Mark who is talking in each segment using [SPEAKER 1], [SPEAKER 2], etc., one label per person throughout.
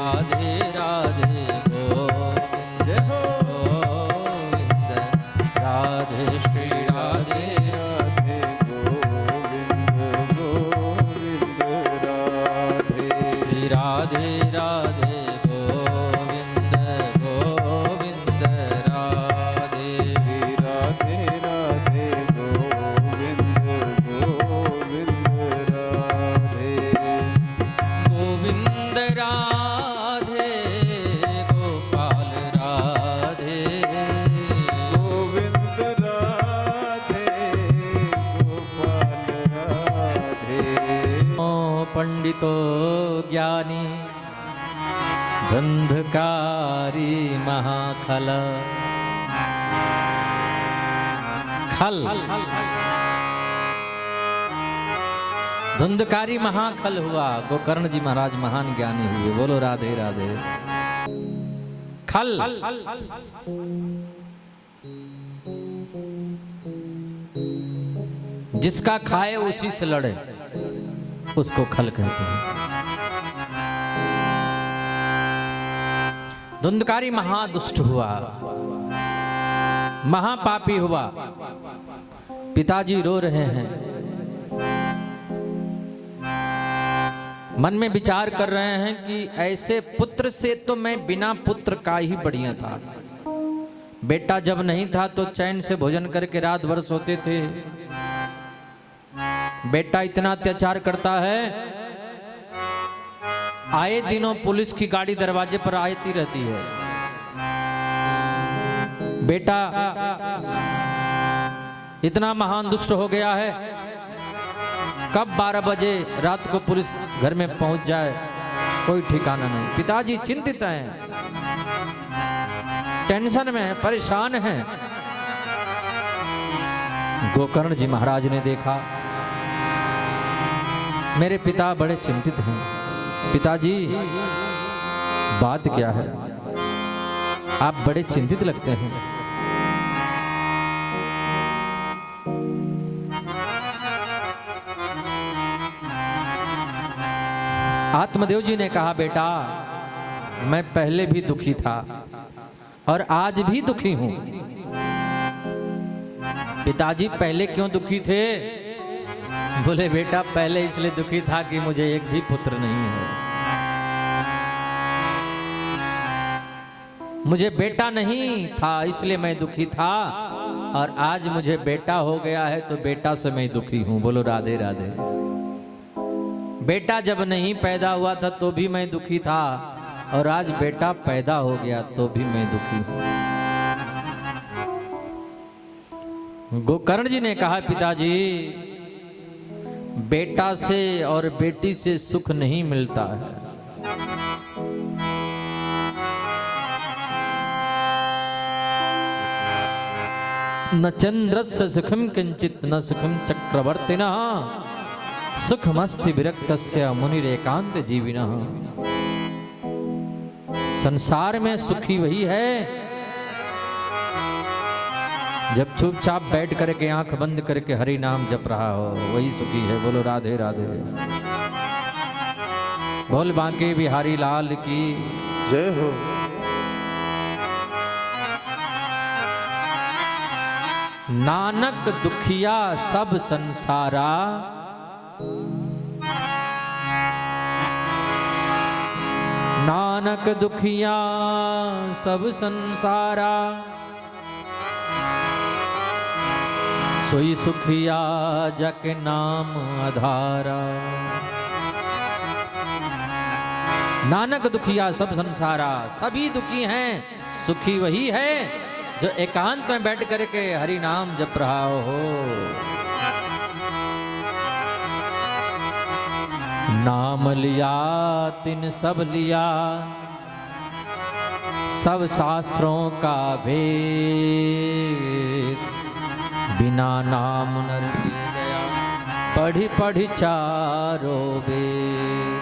[SPEAKER 1] राधे राधे गोविंद गोविंद राधे श्री राधे
[SPEAKER 2] राधे गोविंद गोविंद राधे
[SPEAKER 1] श्री राधे राधे गोविंद गोविंद राधे
[SPEAKER 2] श्री राधे राधे गोविंद गोविंद राधे
[SPEAKER 1] गोविंद राधे गोपाल राधे
[SPEAKER 2] गोविंद राधे गोपाल राधे
[SPEAKER 1] ओ पंडितो ज्ञानी धंधकारी महाखल खल धुंधकारी महाखल हुआ। गोकर्ण जी महाराज महान ज्ञानी हुए। बोलो राधे राधे। खल जिसका खाए उसी से लड़े उसको खल कहते हैं। धुंधकारी महादुष्ट हुआ, महापापी हुआ। पिताजी रो रहे हैं, मन में विचार कर रहे हैं कि ऐसे पुत्र से तो मैं बिना पुत्र का ही बढ़िया था। बेटा जब नहीं था तो चैन से भोजन करके रात भर सोते थे। बेटा इतना अत्याचार करता है, आए दिनों पुलिस की गाड़ी दरवाजे पर आती रहती है। बेटा इतना महान दुष्ट हो गया है, कब 12 बजे रात को पुलिस घर में पहुंच जाए कोई ठिकाना नहीं। पिताजी चिंतित हैं, टेंशन में हैं, परेशान हैं। गोकर्ण जी महाराज ने देखा मेरे पिता बड़े चिंतित हैं। पिताजी बात क्या है, आप बड़े चिंतित लगते हैं। आत्मदेव जी ने कहा बेटा मैं पहले भी दुखी था और आज भी दुखी हूं। पिताजी पहले क्यों दुखी थे? बोले बेटा पहले इसलिए दुखी था कि मुझे एक भी पुत्र नहीं है। मुझे बेटा नहीं था इसलिए मैं दुखी था, और आज मुझे बेटा हो गया है तो बेटा से मैं दुखी हूं। बोलो राधे राधे। बेटा जब नहीं पैदा हुआ था तो भी मैं दुखी था, और आज बेटा पैदा हो गया तो भी मैं दुखी हूं। गोकर्ण जी ने कहा पिताजी बेटा से और बेटी से सुख नहीं मिलता है। न चंद्रस्य सुखम किंचित न सुखम चक्रवर्तिनः सुखमस्ति विरक्तस्य मुनिरेकांत जीविनः। संसार में सुखी वही है जब चुपचाप बैठ करके आंख बंद करके हरि नाम जप रहा हो, वही सुखी है। बोलो राधे राधे। बोल बांके बिहारी लाल की
[SPEAKER 2] जय हो।
[SPEAKER 1] नानक दुखिया सब संसारा नानक दुखिया सब संसारा सोई सुखिया जके नाम आधारा। नानक दुखिया सब संसारा, सभी दुखी हैं, सुखी वही है जो एकांत में बैठ करके हरि नाम जप रहा हो। नाम लिया तिन सब लिया, सब शास्त्रों का भेद। बिना नाम नर के गया पढ़ी पढ़ी चारों वेद।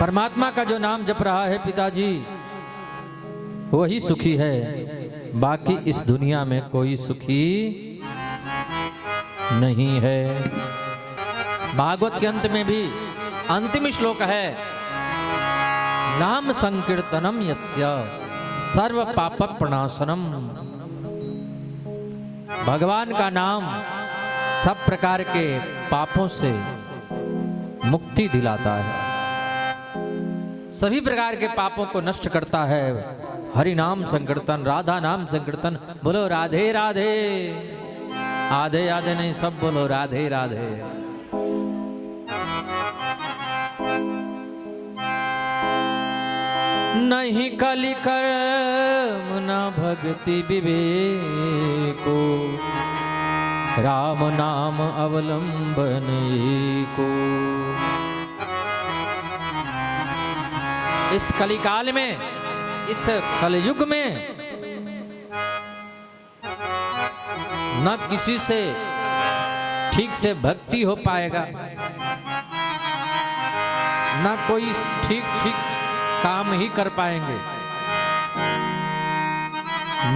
[SPEAKER 1] परमात्मा का जो नाम जप रहा है पिताजी वही सुखी है, बाकी इस दुनिया में कोई सुखी नहीं है। भागवत के अंत में भी अंतिम श्लोक है, नाम संकीर्तनम यस्य सर्व पाप प्रणाशनम। भगवान का नाम सब प्रकार के पापों से मुक्ति दिलाता है, सभी प्रकार के पापों को नष्ट करता है। हरि नाम संकीर्तन, राधा नाम संकीर्तन, बोलो राधे राधे, आधे आधे नहीं सब बोलो राधे राधे। नहीं कलि कर्म न भक्ति विवेको, राम नाम अवलंबन को। इस कलिकाल में, इस कलयुग में न किसी से ठीक से भक्ति हो पाएगा, न कोई ठीक ठीक काम ही कर पाएंगे,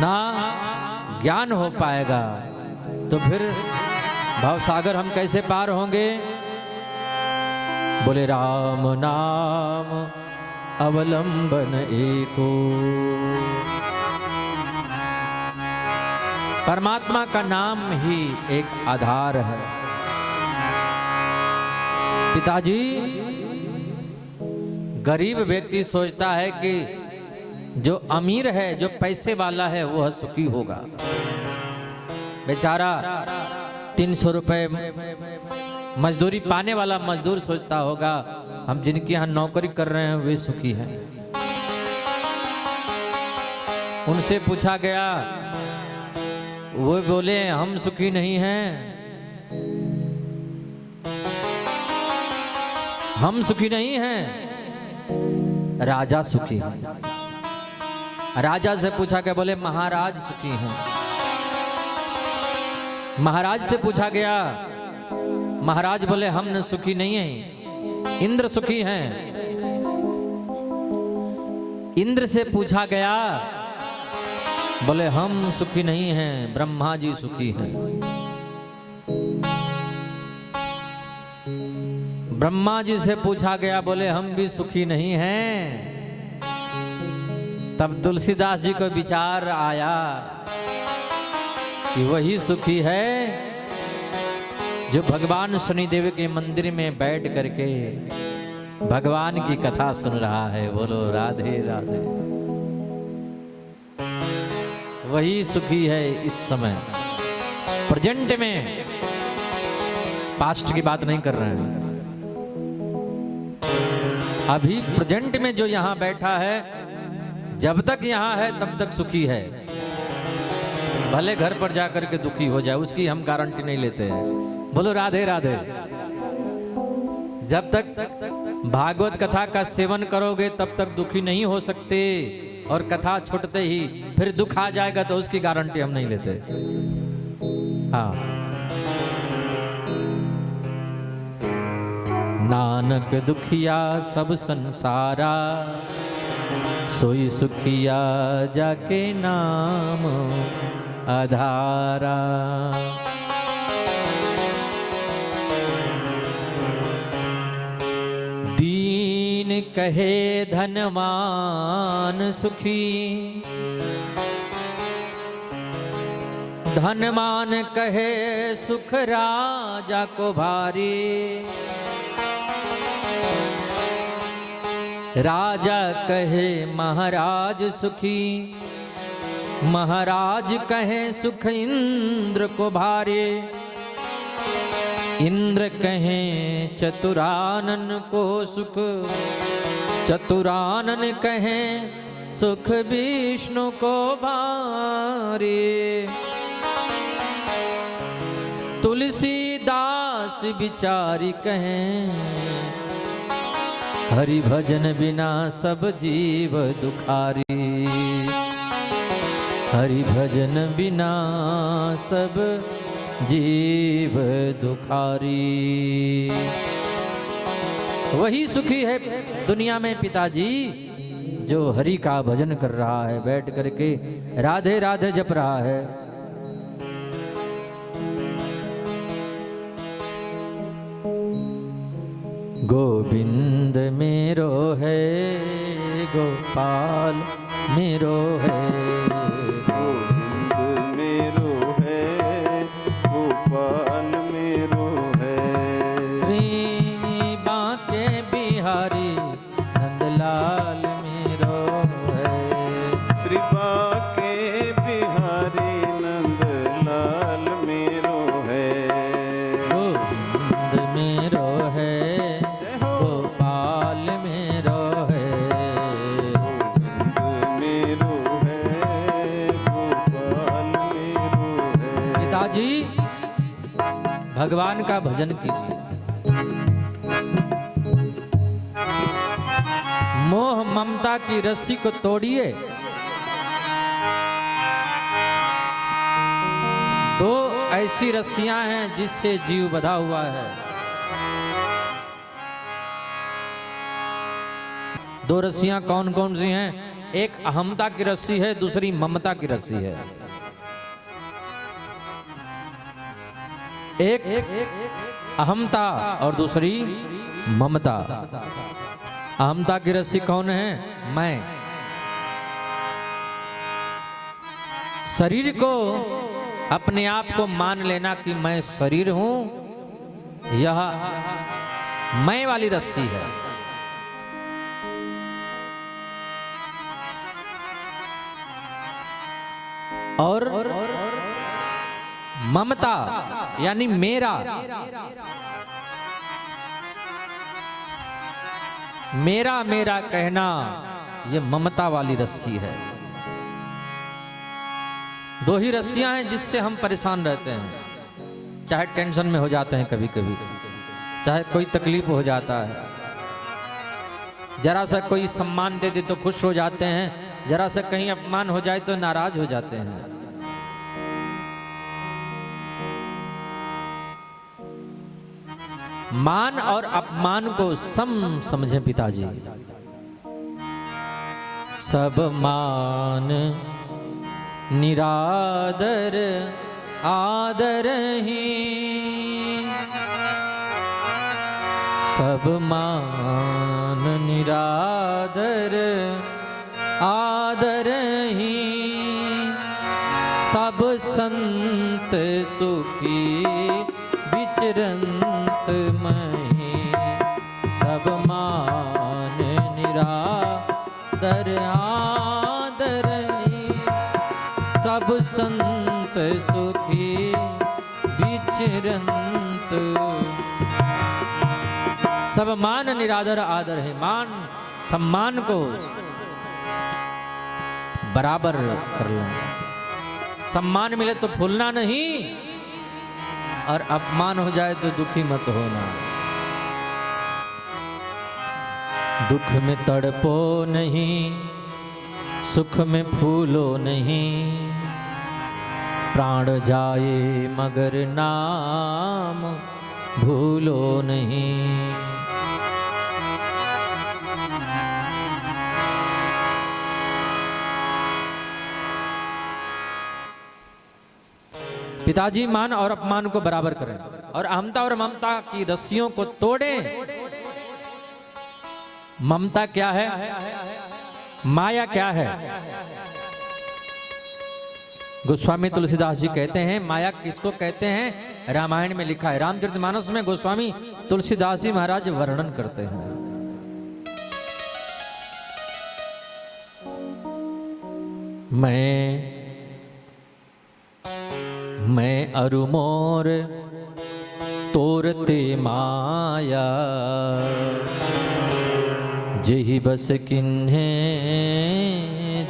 [SPEAKER 1] ना ज्ञान हो पाएगा, तो फिर भवसागर हम कैसे पार होंगे। बोले राम नाम अवलंबन एको। परमात्मा का नाम ही एक आधार है। पिताजी, गरीब व्यक्ति सोचता है कि जो अमीर है, जो पैसे वाला है, वह सुखी होगा। बेचारा 300 रुपए मजदूरी पाने वाला मजदूर सोचता होगा, हम जिनके यहाँ नौकरी कर रहे हैं वे सुखी हैं। उनसे पूछा गया, वो बोले हम सुखी नहीं हैं, हम सुखी नहीं हैं, राजा सुखी है। राजा से पूछा गया, बोले महाराज सुखी हैं। महाराज से पूछा गया, महाराज बोले हम न सुखी नहीं हैं, इंद्र सुखी हैं। इंद्र से पूछा गया, बोले हम सुखी नहीं हैं, ब्रह्मा जी सुखी हैं। ब्रह्मा जी से पूछा गया, बोले हम भी सुखी नहीं हैं। तब तुलसीदास जी को विचार आया कि वही सुखी है जो भगवान शनिदेव के मंदिर में बैठ करके भगवान की कथा सुन रहा है। बोलो राधे राधे। वही सुखी है इस समय, प्रेजेंट में, पास्ट की बात नहीं कर रहे हैं। अभी प्रेजेंट में जो यहाँ बैठा है, जब तक यहाँ है तब तक सुखी है। भले घर पर जाकर के दुखी हो जाए, उसकी हम गारंटी नहीं लेते हैं। बोलो राधे राधे। जब तक भागवत कथा का सेवन करोगे तब तक दुखी नहीं हो सकते, और कथा छूटते ही फिर दुख आ जाएगा तो उसकी गारंटी हम नहीं लेते। हाँ, नानक दुखिया सब संसारा, सोई सुखिया जाके नाम आधारा। दीन कहे धनवान सुखी, धनवान कहे सुख राजा को भारी। राजा कहे महाराज सुखी, महाराज कहे सुख इंद्र को भारे। इंद्र कहे चतुरानन को सुख, चतुरानन कहे सुख विष्णु को भारे। तुलसीदास विचारी कहें, हरि भजन बिना सब जीव दुखारी। हरि भजन बिना सब जीव दुखारी। वही सुखी है दुनिया में पिताजी, जो हरि का भजन कर रहा है, बैठ करके राधे राधे जप रहा है। गोविंद मेरो है गोपाल मेरो है,
[SPEAKER 2] गोविंद मेरो है गोपाल मेरो है,
[SPEAKER 1] श्री बांके बिहारी नंदलाल मेरो है,
[SPEAKER 2] श्री बांके बिहारी नंदलाल मेरो है,
[SPEAKER 1] गोविंद मेरो है
[SPEAKER 2] जय हो
[SPEAKER 1] गोपाल मेरो है,
[SPEAKER 2] गोविंद मेरो है गोपाल मेरो है।
[SPEAKER 1] पिताजी भगवान का भजन कीजिए, मोह ममता की रस्सी को तोड़िए। दो ऐसी रस्सियां हैं जिससे जीव बंधा हुआ है। दो रस्सियां कौन कौन सी हैं? एक अहमता की रस्सी है, दूसरी ममता की रस्सी है। एक अहमता और दूसरी ममता। अहमता की रस्सी कौन है? मैं। शरीर को अपने आप को मान लेना कि मैं शरीर हूं, यह मैं वाली रस्सी है। और ममता यानी मेरा, मेरा मेरा कहना, ये ममता वाली रस्सी है। दो ही रस्सियां हैं जिससे हम परेशान रहते हैं। चाहे टेंशन में हो जाते हैं कभी कभी, चाहे कोई तकलीफ हो जाता है, जरा सा कोई सम्मान दे दे तो खुश हो जाते हैं, जरा सा कहीं अपमान हो जाए तो नाराज हो जाते हैं। मान और अपमान को सम समझें पिताजी। सब मान निरादर आदर ही, सब मान निरादर आदर ही, सब संत सुखी विचरंत मही, सब मान निरादर आदर ही, सब संत सुखी विचरंत। सब मान निरादर आदर है। मान सम्मान को बराबर कर लो। सम्मान मिले तो फूलना नहीं, और अपमान हो जाए तो दुखी मत होना। दुख में तड़पो नहीं, सुख में फूलो नहीं, प्राण जाए मगर नाम भूलो नहीं। पिताजी मान और अपमान को बराबर करें और अहमता और ममता की रस्सियों को तोड़ें। ममता क्या है? माया क्या है? गोस्वामी तुलसीदास जी कहते हैं माया किसको कहते हैं? रामायण में लिखा है। रामचरितमानस में गोस्वामी तुलसीदास जी महाराज वर्णन करते हैं। मैं अरु मोर तोरते माया, जेहि बस किन्हे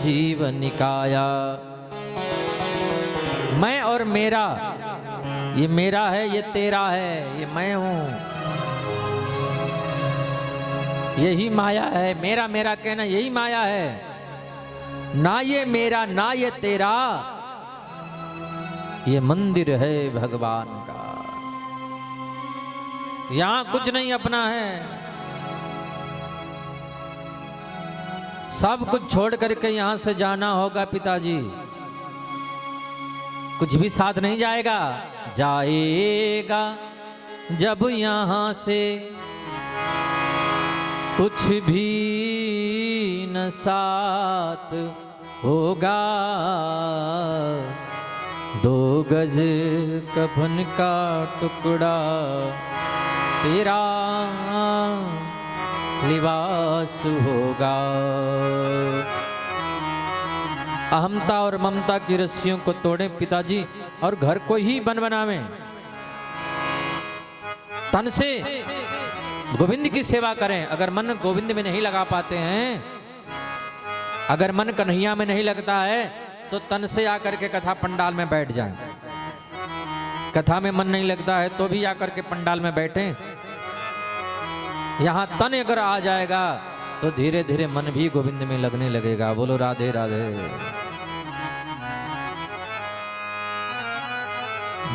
[SPEAKER 1] जीवन निकाया। मैं और मेरा, ये मेरा है, ये तेरा है, ये मैं हूं, यही माया है। मेरा मेरा कहना यही माया है। ना ये मेरा ना ये तेरा, ये मंदिर है भगवान का। यहां कुछ नहीं अपना है। सब कुछ छोड़ करके यहां से जाना होगा पिताजी। कुछ भी साथ नहीं जाएगा। जाएगा जब यहां से कुछ भी न साथ होगा, 2 गज कफन का टुकड़ा तेरा लिबास होगा। अहमता और ममता की रस्सियों को तोड़ें पिताजी और घर को ही बन बनावें। तन से गोविंद की सेवा करें। अगर मन गोविंद में नहीं लगा पाते हैं, अगर मन कन्हैया में नहीं लगता है, तो तन से आकर के कथा पंडाल में बैठ जाएं। कथा में मन नहीं लगता है तो भी आकर के पंडाल में बैठें। यहां तन अगर आ जाएगा तो धीरे धीरे मन भी गोविंद में लगने लगेगा। बोलो राधे राधे।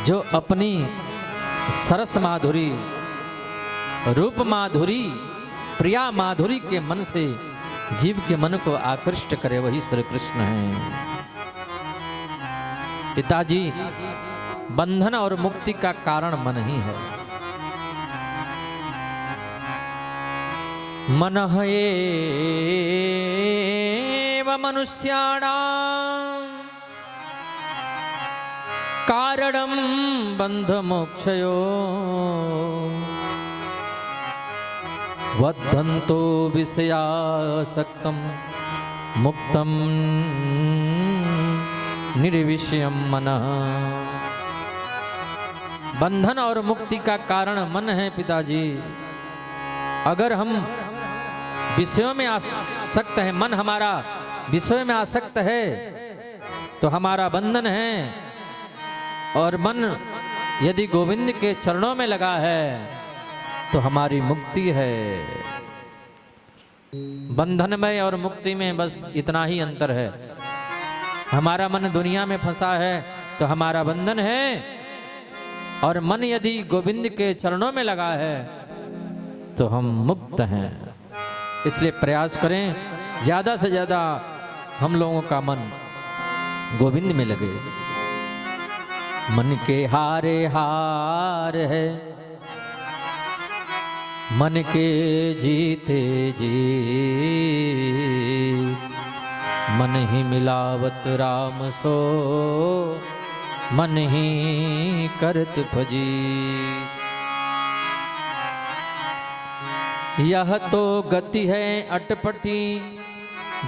[SPEAKER 1] जो अपनी सरस माधुरी, रूप माधुरी, प्रिया माधुरी के मन से जीव के मन को आकृष्ट करे, वही श्री कृष्ण है। पिताजी, बंधन और मुक्ति का कारण मन ही है। मनः एव मनुष्याणां कारणं बन्धमोक्षयो, बद्धन्तो विषयासक्तं मुक्तं निर्विषयं मनः। बंधन और मुक्ति का कारण मन है पिताजी। अगर हम विषयों में आसक्त है, मन हमारा विषयों में आसक्त है तो हमारा बंधन है, और मन यदि गोविंद के चरणों में लगा है तो हमारी मुक्ति है। बंधन में और मुक्ति में बस इतना ही अंतर है। हमारा मन दुनिया में फंसा है तो हमारा बंधन है, और मन यदि गोविंद के चरणों में लगा है तो हम मुक्त हैं। इसलिए प्रयास करें ज्यादा से ज्यादा हम लोगों का मन गोविंद में लगे। मन के हारे हार है, मन के जीते जीत, मन ही मिलावत राम सो, मन ही करत भजी। यह तो गति है अटपटी,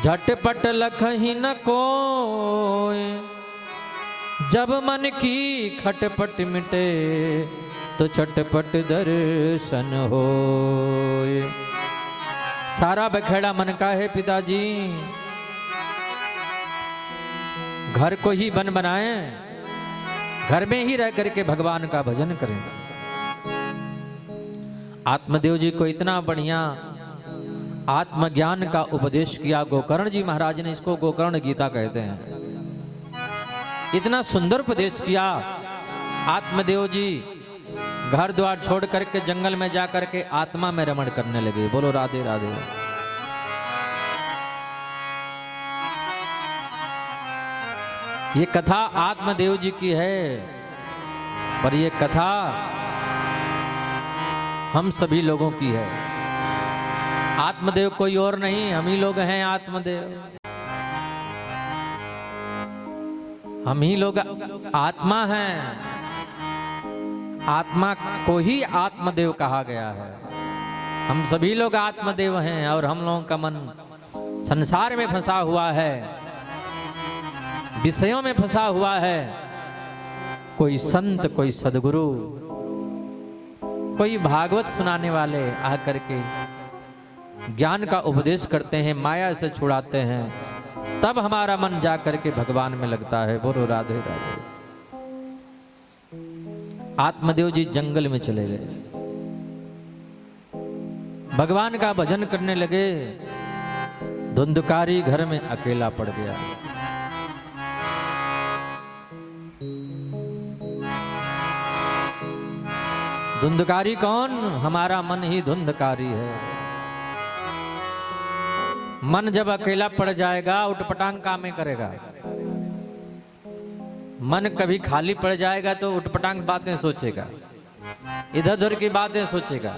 [SPEAKER 1] झटपट लखहि न कोय, जब मन की खटपट मिटे तो चटपट दर्शन होय। सारा बखेड़ा मन का है पिताजी। घर को ही बन बनाएं, घर में ही रह करके भगवान का भजन करें। आत्मदेव जी को इतना बढ़िया आत्मज्ञान का उपदेश किया गोकर्ण जी महाराज ने। इसको गोकर्ण गीता कहते हैं। इतना सुंदर उपदेश किया। आत्मदेव जी घर द्वार छोड़ करके जंगल में जाकर के आत्मा में रमण करने लगे। बोलो राधे राधे। ये कथा आत्मदेव जी की है, पर ये कथा हम सभी लोगों की है। आत्मदेव कोई और नहीं, हम ही लोग हैं आत्मदेव। हम ही लोग आत्मा हैं। आत्मा को ही आत्मदेव कहा गया है। हम सभी लोग आत्मदेव हैं, और हम लोगों का मन संसार में फंसा हुआ है, विषयों में फंसा हुआ है। कोई संत, कोई सदगुरु, कोई भागवत सुनाने वाले आकर के ज्ञान का उपदेश करते हैं, माया से छुड़ाते हैं, तब हमारा मन जाकर के भगवान में लगता है। बोलो राधे राधे। आत्मदेव जी जंगल में चले गए, भगवान का भजन करने लगे। धुंधकारी घर में अकेला पड़ गया। धुंधकारी कौन? हमारा मन ही धुंधकारी है। मन जब अकेला पड़ जाएगा उटपटांग काम करेगा। मन कभी खाली पड़ जाएगा तो उटपटांग बातें सोचेगा, इधर उधर की बातें सोचेगा।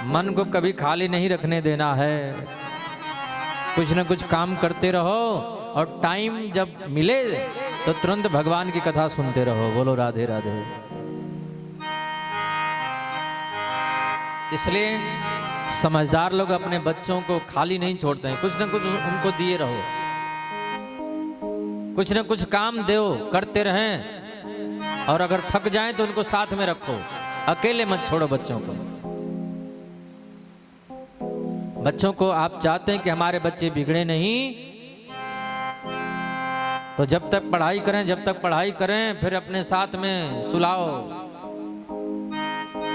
[SPEAKER 1] मन को कभी खाली नहीं रखने देना है। कुछ न कुछ काम करते रहो और टाइम जब मिले तो तुरंत भगवान की कथा सुनते रहो। बोलो राधे राधे। इसलिए समझदार लोग अपने बच्चों को खाली नहीं छोड़ते हैं, कुछ न कुछ उनको दिए रहो, कुछ न कुछ काम दो, करते रहें। और अगर थक जाएं तो उनको साथ में रखो, अकेले मत छोड़ो बच्चों को। बच्चों को आप चाहते हैं कि हमारे बच्चे बिगड़े नहीं, तो जब तक पढ़ाई करें, जब तक पढ़ाई करें, फिर अपने साथ में सुलाओ,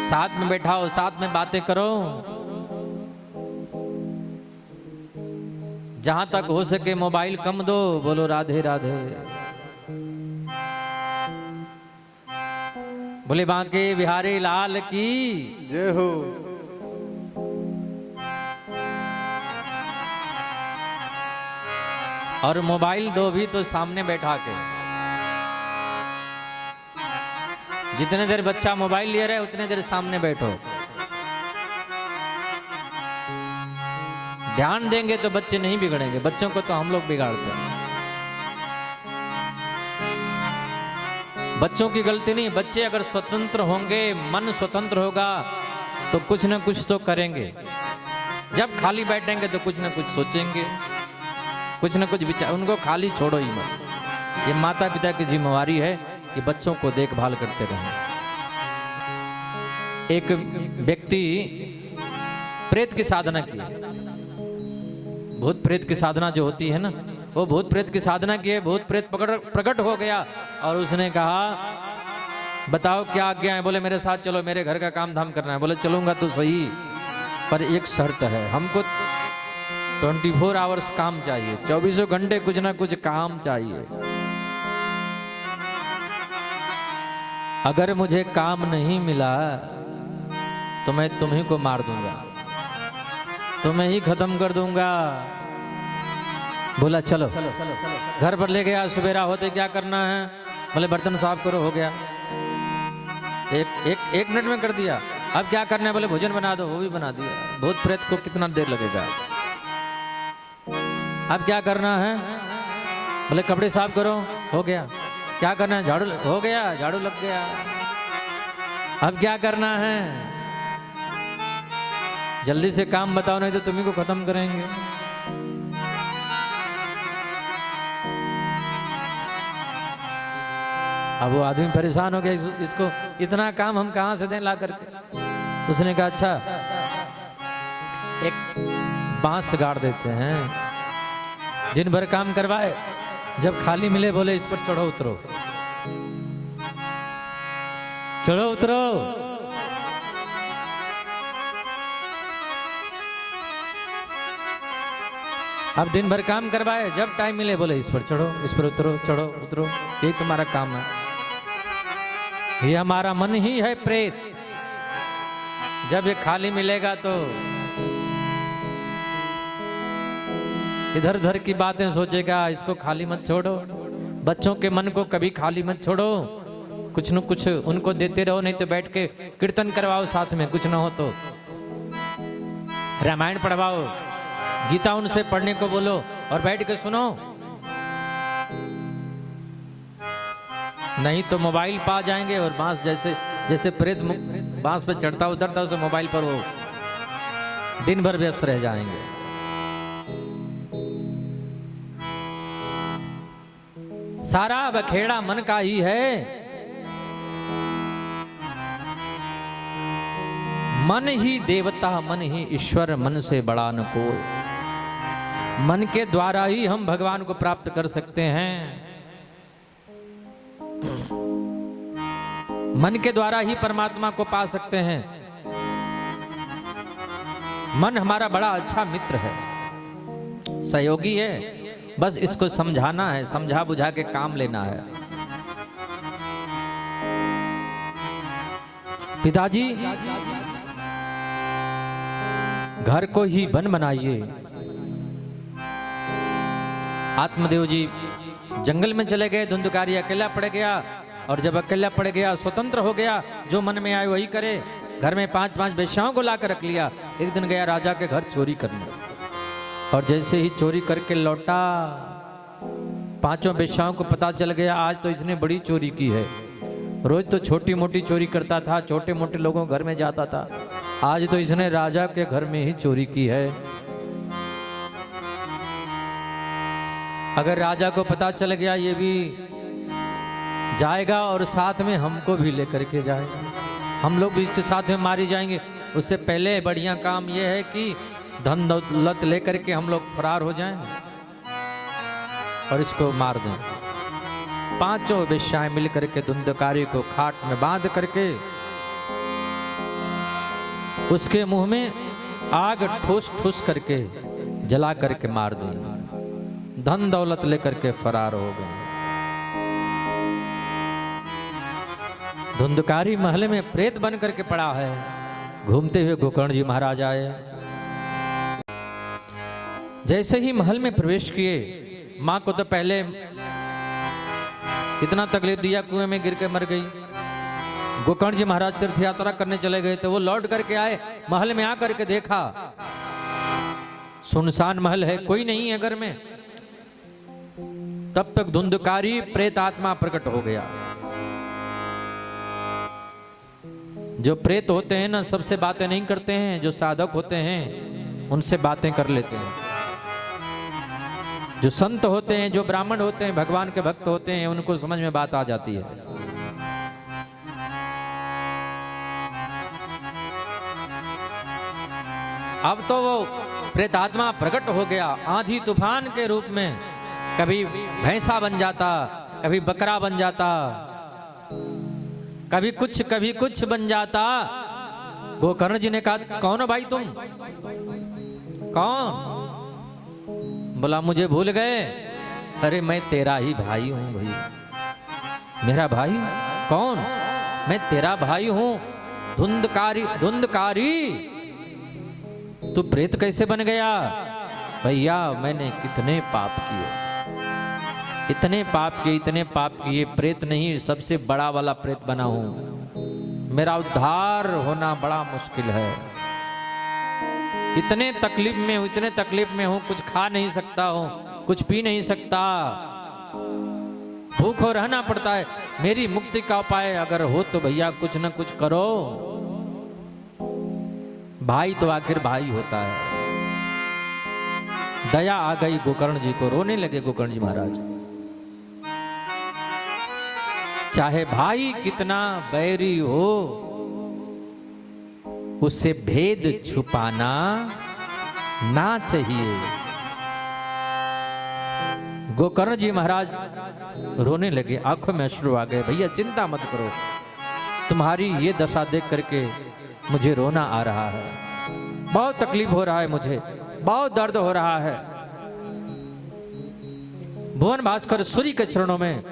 [SPEAKER 1] साथ में बैठाओ, साथ में बातें करो। जहां तक हो सके मोबाइल कम दो। बोलो राधे राधे। बोले बांके बिहारी लाल की
[SPEAKER 2] जय हो।
[SPEAKER 1] और मोबाइल दो भी तो सामने बैठा के। जितने देर बच्चा मोबाइल ले रहा है उतने देर सामने बैठो। ध्यान देंगे तो बच्चे नहीं बिगड़ेंगे, बच्चों को तो हम लोग बिगाड़ते हैं। बच्चों की गलती नहीं, बच्चे अगर स्वतंत्र होंगे, मन स्वतंत्र होगा तो कुछ न कुछ तो करेंगे। जब खाली बैठेंगे तो कुछ न कुछ सोचेंगे, कुछ न कुछ विचार। उनको खाली छोड़ो ही मत। ये माता पिता की जिम्मेवारी है कि बच्चों को देखभाल करते रहें। एक व्यक्ति प्रेत की साधना की, भूत प्रेत की साधना जो होती है ना, वो भूत प्रेत की साधना की है। भूत प्रेत प्रकट हो गया और उसने कहा बताओ क्या आज्ञा है। बोले मेरे साथ चलो, मेरे घर का काम धाम करना है। बोले चलूंगा तो सही, पर एक शर्त है, हमको 24 आवर्स काम चाहिए, 24 घंटे कुछ ना कुछ काम चाहिए। अगर मुझे काम नहीं मिला तो मैं तुम्ही को मार दूंगा, तुम्हें ही खत्म कर दूंगा। बोला चलो। घर पर ले गया, सवेरा होते क्या करना है? बोले बर्तन साफ करो। हो गया, एक मिनट में कर दिया। अब क्या करना है? बोले भोजन बना दो। वो भी बना दिया। भूत प्रेत को कितना देर लगेगा? अब क्या करना है? बोले कपड़े साफ करो। हो गया। क्या करना है? झाड़ू। हो गया, झाड़ू लग गया। अब क्या करना है? जल्दी से काम बताओ नहीं तो तुम्ही को खत्म करेंगे। अब वो आदमी परेशान हो गया, इसको इतना काम हम कहां से दें ला करके। उसने कहा अच्छा एक बांस गाड़ देते हैं, दिन भर काम करवाए, जब खाली मिले बोले इस पर चढ़ो उतरो, चढ़ो उतरो। अब दिन भर काम करवाए, जब टाइम मिले बोले इस पर चढ़ो, इस पर उतरो, चढ़ो उतरो, यही तुम्हारा काम है। ये हमारा मन ही है प्रेत। जब ये खाली मिलेगा तो इधर उधर की बातें सोचेगा, इसको खाली मत छोड़ो। बच्चों के मन को कभी खाली मत छोड़ो, कुछ न कुछ उनको देते रहो, नहीं तो बैठ के कीर्तन करवाओ साथ में, कुछ ना हो तो रामायण पढ़वाओ, गीता उनसे पढ़ने को बोलो और बैठ के सुनो। नहीं तो मोबाइल पा जाएंगे और बांस जैसे जैसे प्रेत बांस पे चढ़ता उतरता उसे मोबाइल पर वो दिन भर व्यस्त रह जाएंगे। सारा बखेड़ा मन का ही है। मन ही देवता, मन ही ईश्वर, मन से बड़ा न कोई। मन के द्वारा ही हम भगवान को प्राप्त कर सकते हैं। मन के द्वारा ही परमात्मा को पा सकते हैं। मन हमारा बड़ा अच्छा मित्र है, सहयोगी है, बस इसको समझाना है, समझा बुझा के काम लेना है। पिताजी घर को ही वन बनाइए। आत्मदेव जी जंगल में चले गए, धुंधकारी अकेला पड़ गया, और जब अकेला पड़ गया स्वतंत्र हो गया, जो मन में आए वही करे। घर में 5-5 वेश्याओं को लाकर रख लिया। एक दिन गया राजा के घर चोरी करने, और जैसे ही चोरी करके लौटा, 5 वेश्याओं को पता चल गया आज तो इसने बड़ी चोरी की है। रोज तो छोटी मोटी चोरी करता था, छोटे मोटे लोगों घर में जाता था, आज तो इसने राजा के घर में ही चोरी की है। अगर राजा को पता चल गया ये भी जाएगा और साथ में हमको भी लेकर के जाएगा, हम लोग भी इसके साथ में मारी जाएंगे। उससे पहले बढ़िया काम ये है कि धन दौलत लेकर के हम लोग फरार हो जाएं और इसको मार दें। 5 वेश्याएं मिलकर के धुंधकारी को खाट में बांध करके उसके मुंह में आग ठूस ठूस करके जला करके मार दी। धन दौलत लेकर के फरार हो गए। धुंधकारी महल में प्रेत बन करके पड़ा है। घूमते हुए गोकर्ण जी महाराज आए। जैसे ही महल में प्रवेश किए, मां को तो पहले इतना तकलीफ दिया, कुएं में गिर के मर गई। गोकर्ण जी महाराज तीर्थ यात्रा करने चले गए तो वो लौट करके आए, महल में आकर के देखा सुनसान महल है, कोई नहीं है घर में। तब तक धुंधकारी प्रेत आत्मा प्रकट हो गया। जो प्रेत होते हैं ना, सबसे बातें नहीं करते हैं, जो साधक होते हैं उनसे बातें कर लेते हैं। जो संत होते हैं, जो ब्राह्मण होते हैं, भगवान के भक्त होते हैं, उनको समझ में बात आ जाती है। अब तो वो प्रेतात्मा प्रकट हो गया आंधी तूफान के रूप में। कभी भैंसा बन जाता, कभी बकरा बन जाता, कभी कुछ बन जाता। गोकर्ण जी ने कहा, कौन हो भाई तुम? कौन? बोला, मुझे भूल गए? अरे मैं तेरा ही भाई हूं भाई। मेरा भाई? कौन? मैं तेरा भाई हूं, धुंधकारी। तू प्रेत कैसे बन गया? भैया मैंने कितने पाप किए, इतने पाप किए, प्रेत नहीं सबसे बड़ा वाला प्रेत बना हूं। मेरा उद्धार होना बड़ा मुश्किल है। इतने तकलीफ में हूं, कुछ खा नहीं सकता हूं, कुछ पी नहीं सकता, भूखों रहना पड़ता है। मेरी मुक्ति का उपाय अगर हो तो भैया कुछ न कुछ करो। भाई तो आखिर भाई होता है। दया आ गई गोकर्ण जी को, रोने लगे गोकर्ण जी महाराज। चाहे भाई कितना बैरी हो, उससे भेद छुपाना ना चाहिए। गोकर्ण जी महाराज रोने लगे, आंखों में अश्रु आ गए। भैया चिंता मत करो, तुम्हारी ये दशा देख करके मुझे रोना आ रहा है, बहुत तकलीफ हो रहा है, मुझे बहुत दर्द हो रहा है। भुवन भास्कर सूर्य के चरणों में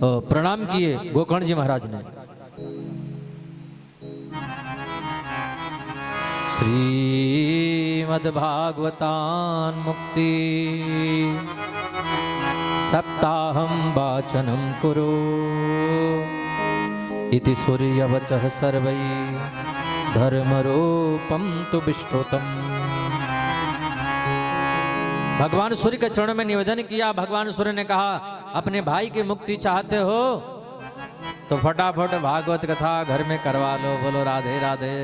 [SPEAKER 1] प्रणाम किए गोकर्ण जी महाराज ने। श्रीमद्भागवतान मुक्ति सप्ताहं वाचनं कुरु इति सूर्यवचः सर्वै धर्मरूपं तु विश्रुतम्। भगवान सूर्य के चरणों में निवेदन किया। भगवान सूर्य ने कहा, अपने भाई की मुक्ति चाहते हो तो फटाफट भागवत कथा घर में करवा लो। बोलो राधे राधे।